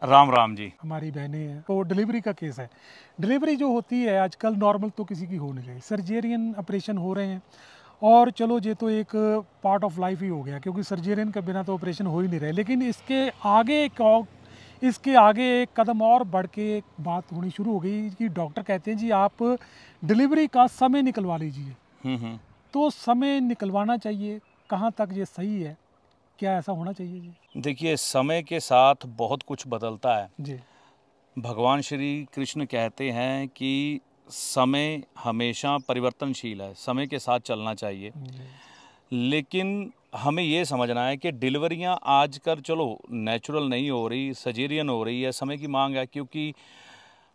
राम राम जी। हमारी बहनें हैं तो डिलीवरी का केस है। डिलीवरी जो होती है आजकल नॉर्मल तो किसी की हो नहीं रही, सर्जेरियन ऑपरेशन हो रहे हैं। और चलो ये तो एक पार्ट ऑफ लाइफ ही हो गया, क्योंकि सर्जेरियन के बिना तो ऑपरेशन हो ही नहीं रहे। लेकिन इसके आगे एक कदम और बढ़ के एक बात होनी शुरू हो गई कि डॉक्टर कहते हैं जी आप डिलीवरी का समय निकलवा लीजिए। तो समय निकलवाना चाहिए, कहाँ तक ये सही है, क्या ऐसा होना चाहिए जी? देखिए, समय के साथ बहुत कुछ बदलता है जी। भगवान श्री कृष्ण कहते हैं कि समय हमेशा परिवर्तनशील है, समय के साथ चलना चाहिए। लेकिन हमें ये समझना है कि डिलीवरियां आजकल चलो नेचुरल नहीं हो रही, सर्जेरियन हो रही है, समय की मांग है, क्योंकि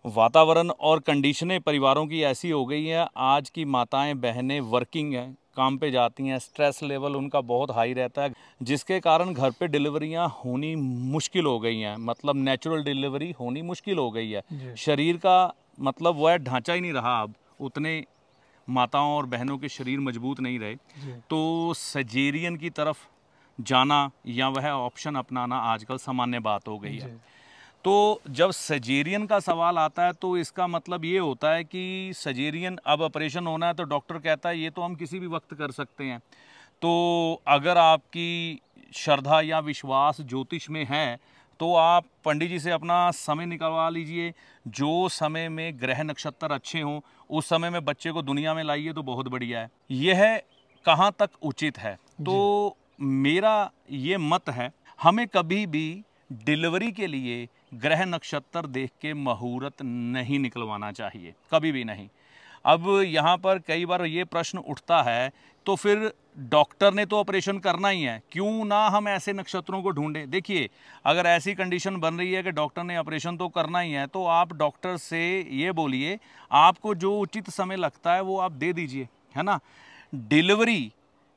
वातावरण और कंडीशनें परिवारों की ऐसी हो गई हैं। आज की माताएं बहनें वर्किंग हैं, काम पे जाती हैं, स्ट्रेस लेवल उनका बहुत हाई रहता है, जिसके कारण घर पे डिलीवरियां होनी मुश्किल हो गई हैं। मतलब नेचुरल डिलीवरी होनी मुश्किल हो गई है। शरीर का मतलब वह ढांचा ही नहीं रहा, अब उतने माताओं और बहनों के शरीर मजबूत नहीं रहे, तो सर्जेरियन की तरफ जाना या वह ऑप्शन अपनाना आजकल सामान्य बात हो गई है। तो जब सर्जेरियन का सवाल आता है तो इसका मतलब ये होता है कि सर्जेरियन अब ऑपरेशन होना है तो डॉक्टर कहता है ये तो हम किसी भी वक्त कर सकते हैं। तो अगर आपकी श्रद्धा या विश्वास ज्योतिष में है तो आप पंडित जी से अपना समय निकलवा लीजिए। जो समय में ग्रह नक्षत्र अच्छे हों उस समय में बच्चे को दुनिया में लाइए तो बहुत बढ़िया है। यह कहाँ तक उचित है, तो मेरा ये मत है, हमें कभी भी डिलीवरी के लिए ग्रह नक्षत्र देख के मुहूर्त नहीं निकलवाना चाहिए, कभी भी नहीं। अब यहाँ पर कई बार ये प्रश्न उठता है तो फिर डॉक्टर ने तो ऑपरेशन करना ही है, क्यों ना हम ऐसे नक्षत्रों को ढूंढें। देखिए, अगर ऐसी कंडीशन बन रही है कि डॉक्टर ने ऑपरेशन तो करना ही है तो आप डॉक्टर से ये बोलिए, आपको जो उचित समय लगता है वो आप दे दीजिए, है ना। डिलीवरी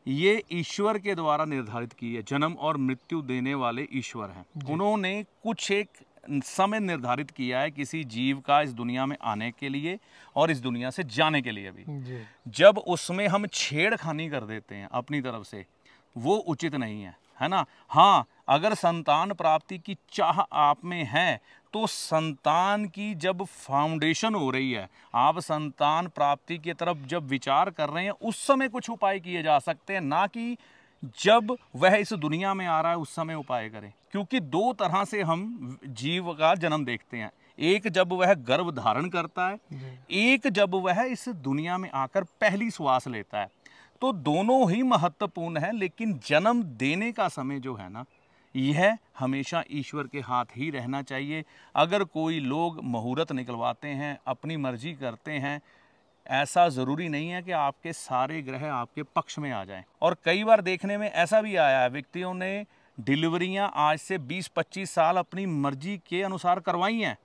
ये ईश्वर के द्वारा निर्धारित की है, जन्म और मृत्यु देने वाले ईश्वर हैं। उन्होंने कुछ एक समय निर्धारित किया है किसी जीव का इस दुनिया में आने के लिए और इस दुनिया से जाने के लिए भी। जब उसमें हम छेड़खानी कर देते हैं अपनी तरफ से, वो उचित नहीं है ना। हाँ, अगर संतान प्राप्ति की चाह आप में है तो संतान की जब फाउंडेशन हो रही है, आप संतान प्राप्ति की तरफ जब विचार कर रहे हैं, उस समय कुछ उपाय किए जा सकते हैं, ना कि जब वह इस दुनिया में आ रहा है उस समय उपाय करें। क्योंकि दो तरह से हम जीव का जन्म देखते हैं, एक जब वह गर्भ धारण करता है, एक जब वह इस दुनिया में आकर पहली श्वास लेता है। तो दोनों ही महत्वपूर्ण है, लेकिन जन्म देने का समय जो है ना, यह हमेशा ईश्वर के हाथ ही रहना चाहिए। अगर कोई लोग मुहूर्त निकलवाते हैं, अपनी मर्जी करते हैं, ऐसा ज़रूरी नहीं है कि आपके सारे ग्रह आपके पक्ष में आ जाएं। और कई बार देखने में ऐसा भी आया है, व्यक्तियों ने डिलीवरियां आज से 20-25 साल अपनी मर्जी के अनुसार करवाई हैं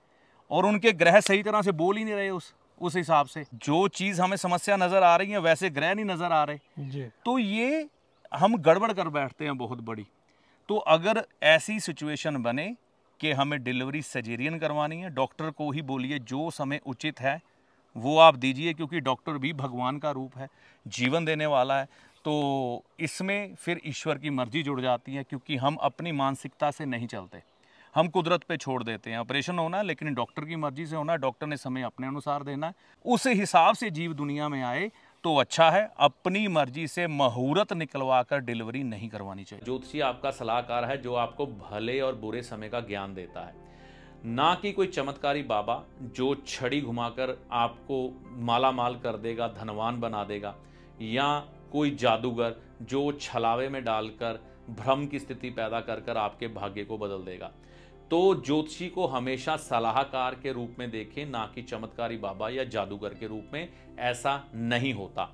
और उनके ग्रह सही तरह से बोल ही नहीं रहे उस हिसाब से। जो चीज़ हमें समस्या नज़र आ रही है वैसे ग्रह नहीं नज़र आ रहे, तो ये हम गड़बड़ कर बैठते हैं बहुत बड़ी। तो अगर ऐसी सिचुएशन बने कि हमें डिलीवरी सर्जेरियन करवानी है, डॉक्टर को ही बोलिए जो समय उचित है वो आप दीजिए, क्योंकि डॉक्टर भी भगवान का रूप है, जीवन देने वाला है। तो इसमें फिर ईश्वर की मर्जी जुड़ जाती है, क्योंकि हम अपनी मानसिकता से नहीं चलते, हम कुदरत पे छोड़ देते हैं। ऑपरेशन होना है लेकिन डॉक्टर की मर्जी से होना है, डॉक्टर ने समय अपने अनुसार देना है, उस हिसाब से जीव दुनिया में आए तो अच्छा है। अपनी मर्जी से मुहूर्त निकलवा कर डिलीवरी नहीं करवानी चाहिए। ज्योतिषी आपका सलाहकार है जो आपको भले और बुरे समय का ज्ञान देता है, ना कि कोई चमत्कारी बाबा जो छड़ी घुमाकर आपको माला माल कर देगा, धनवान बना देगा, या कोई जादूगर जो छलावे में डालकर भ्रम की स्थिति पैदा कर कर आपके भाग्य को बदल देगा। तो ज्योतिषी को हमेशा सलाहकार के रूप में देखें, ना कि चमत्कारी बाबा या जादूगर के रूप में। ऐसा नहीं होता।